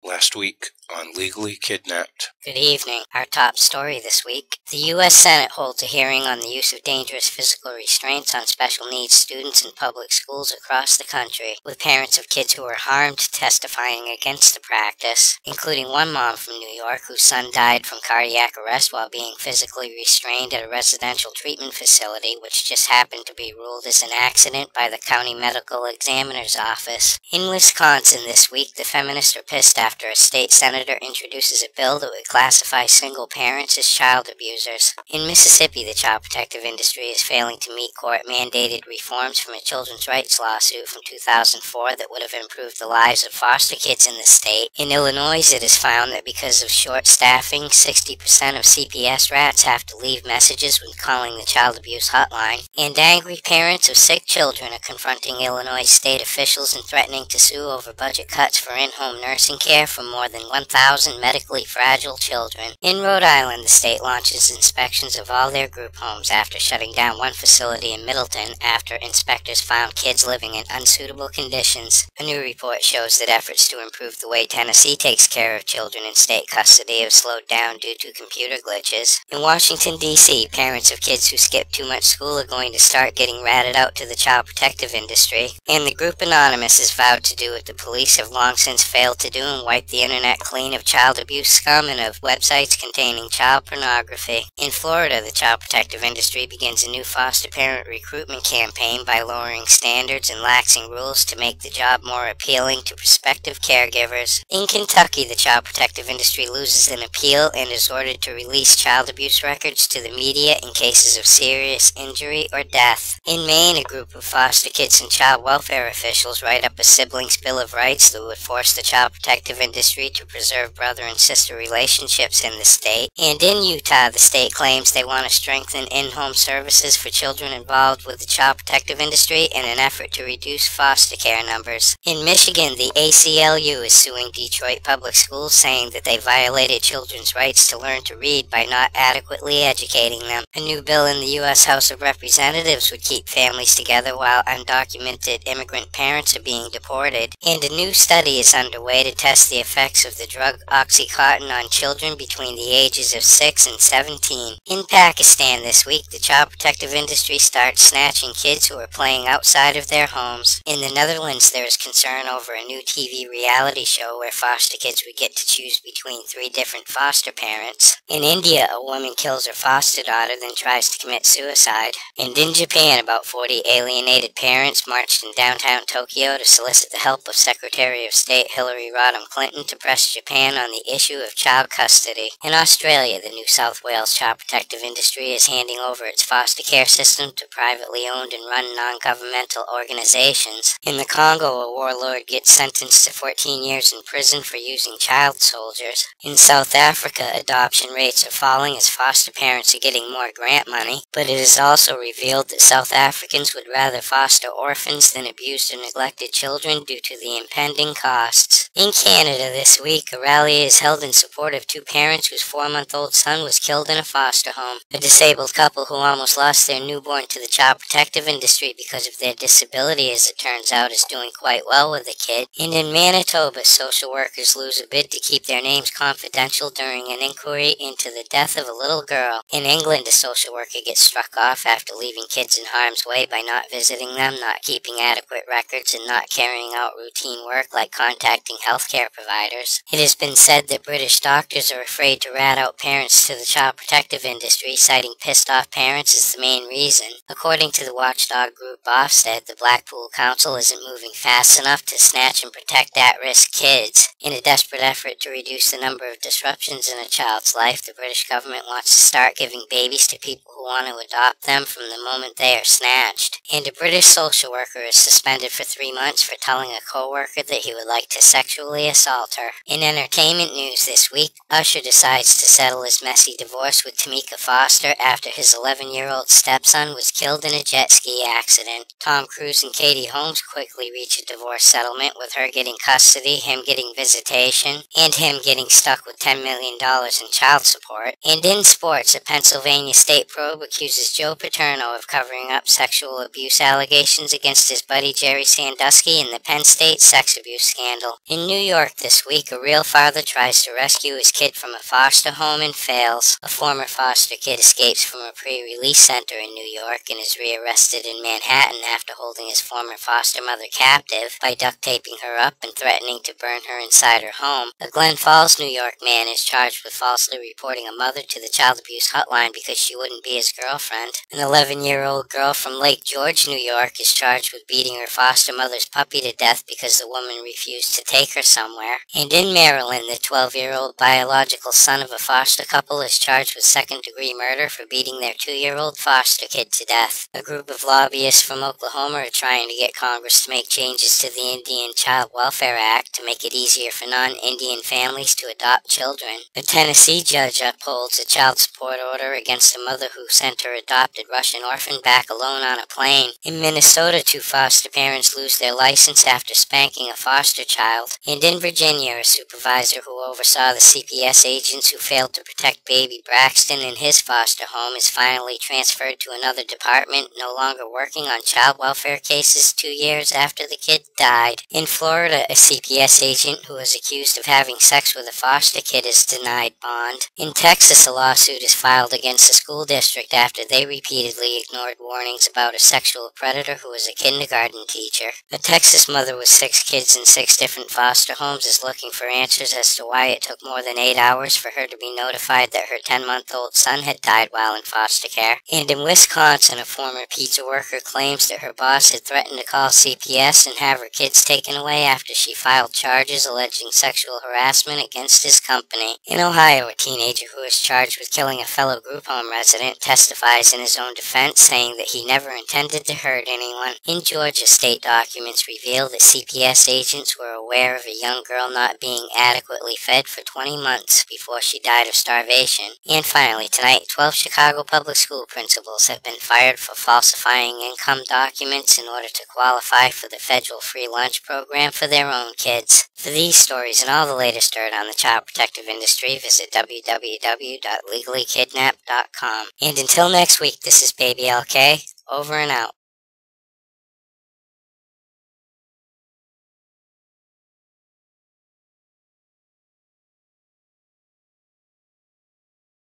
last week on Legally Kidnapped. Good evening. Our top story this week. The U.S. Senate holds a hearing on the use of dangerous physical restraints on special needs students in public schools across the country, with parents of kids who were harmed testifying against the practice, including one mom from New York whose son died from cardiac arrest while being physically restrained at a residential treatment facility, which just happened to be ruled as an accident by the county medical examiner's office. In Wisconsin this week, the feminists are pissed after a state senator introduces a bill that would classify single parents as child abusers. In Mississippi, the child protective industry is failing to meet court-mandated reforms from a children's rights lawsuit from 2004 that would have improved the lives of foster kids in the state. In Illinois, it is found that because of short staffing, 60% of CPS rats have to leave messages when calling the child abuse hotline. And angry parents of sick children are confronting Illinois state officials and threatening to sue over budget cuts for in-home nursing care for more than 1,000 medically fragile children. In Rhode Island, the state launches inspections of all their group homes after shutting down one facility in Middleton after inspectors found kids living in unsuitable conditions. A new report shows that efforts to improve the way Tennessee takes care of children in state custody have slowed down due to computer glitches. In Washington, D.C., parents of kids who skip too much school are going to start getting ratted out to the child protective industry. And the group Anonymous has vowed to do what the police have long since failed to do and wipe the internet clean of child abuse scum and of websites containing child pornography. In Florida, the child protective industry begins a new foster parent recruitment campaign by lowering standards and laxing rules to make the job more appealing to prospective caregivers. In Kentucky, the child protective industry loses an appeal and is ordered to release child abuse records to the media in cases of serious injury or death. In Maine, a group of foster kids and child welfare officials write up a siblings' bill of rights that would force the child protective industry to preserve brother and sister relationships in the state. And in Utah, the state claims they want to strengthen in-home services for children involved with the child protective industry in an effort to reduce foster care numbers. In Michigan, the ACLU is suing Detroit Public Schools, saying that they violated children's rights to learn to read by not adequately educating them. A new bill in the U.S. House of Representatives would keep families together while undocumented immigrant parents are being deported. And a new study is underway to test the effects of the drug Oxycontin on children between the ages of 6 and 17. In Pakistan this week, the child protective industry starts snatching kids who are playing outside of their homes. In the Netherlands, there is concern over a new TV reality show where foster kids would get to choose between 3 different foster parents. In India, a woman kills her foster daughter, then tries to commit suicide. And in Japan, about 40 alienated parents marched in downtown Tokyo to solicit the help of Secretary of State Hillary Rodham Clinton to press Japan on the issue of child custody. In Australia, the New South Wales child protective industry is handing over its foster care system to privately owned and run non-governmental organizations. In the Congo, a warlord gets sentenced to 14 years in prison for using child soldiers. In South Africa, adoption rates are falling as foster parents are getting more grant money, but it is also revealed that South Africans would rather foster orphans than abused or neglected children due to the impending costs. In Canada this week, a rally is held in support of 2 parents whose 4-month-old son was killed in a foster home. A disabled couple who almost lost their newborn to the child protective industry because of their disability, as it turns out, is doing quite well with the kid. And in Manitoba, social workers lose a bid to keep their names confidential during an inquiry into the death of a little girl. In England, a social worker gets struck off after leaving kids in harm's way by not visiting them, not keeping adequate records, and not carrying out routine work like contacting healthcare providers. It has been said that British doctors are afraid to rat out parents to the child protective industry, citing pissed-off parents as the main reason. According to the watchdog group Ofsted, the Blackpool Council isn't moving fast enough to snatch and protect at-risk kids. In a desperate effort to reduce the number of disruptions in a child's life, the British government wants to start giving babies to people who want to adopt them from the moment they are snatched. And a British social worker is suspended for 3 months for telling a co-worker that he would like to sexually assault her. In entertainment news this week, Usher decides to settle his messy divorce with Tamika Foster after his 11-year-old stepson was killed in a jet ski accident. Tom Cruise and Katie Holmes quickly reach a divorce settlement, with her getting custody, him getting visitation, and him getting stuck with $10 million in child support. And in sports, a Pennsylvania state probe accuses Joe Paterno of covering up sexual abuse allegations against his buddy Jerry Sandusky in the Penn State sex abuse scandal. In New York this week, a real father tries to rescue his kid from a foster home and fails. A former foster kid escapes from a pre-release center in New York and is rearrested in Manhattan after holding his former foster mother captive by duct taping her up and threatening to burn her inside her home. A Glen Falls, New York man is charged with falsely reporting a mother to the child abuse hotline because she wouldn't be his girlfriend. An 11-year-old girl from Lake George, New York is charged with beating her foster mother's puppy to death because the woman refused to take her somewhere. And in Maryland, the 12-year-old biological son of a foster couple is charged with second-degree murder for beating their 2-year-old foster kid to death. A group of lobbyists from Oklahoma are trying to get Congress to make changes to the Indian Child Welfare Act to make it easier for non-Indian families to adopt children. A Tennessee judge upholds a child support order against a mother who sent her adopted Russian orphan back alone on a plane. In Minnesota, 2 foster parents lose their license after spanking a foster child. And in Virginia, a supervisor who oversaw the CPS agents who failed to protect baby Braxton in his foster home is finally transferred to another department, no longer working on child welfare cases 2 years after the kid died. In Florida, a CPS agent who was accused of having sex with a foster kid is denied bond. In Texas, a lawsuit is filed against a school district after they repeatedly ignored warnings about a sexual predator who was a kindergarten teacher. A Texas mother with 6 kids in 6 different foster homes is looking for answers as to why it took more than 8 hours for her to be notified that her 10-month-old son had died while in foster care. And in Wisconsin, a former pizza worker claims that her boss had threatened to call CPS and have her kids taken away after she filed charges alleging sexual harassment against his company. In Ohio, a teenager who is charged with killing a fellow group home resident testifies in his own defense, saying that he never intended to hurt anyone. In Georgia, state documents reveal that CPS agents were aware of a young girl not being adequately fed for 20 months before she died of starvation. And finally, tonight, 12 Chicago public school principals have been fired for falsifying income documents in order to qualify for the federal free lunch program for their own kids. For these stories and all the latest dirt on the child protective industry, visit www.legallykidnapped.com. And until next week, this is Baby LK, over and out.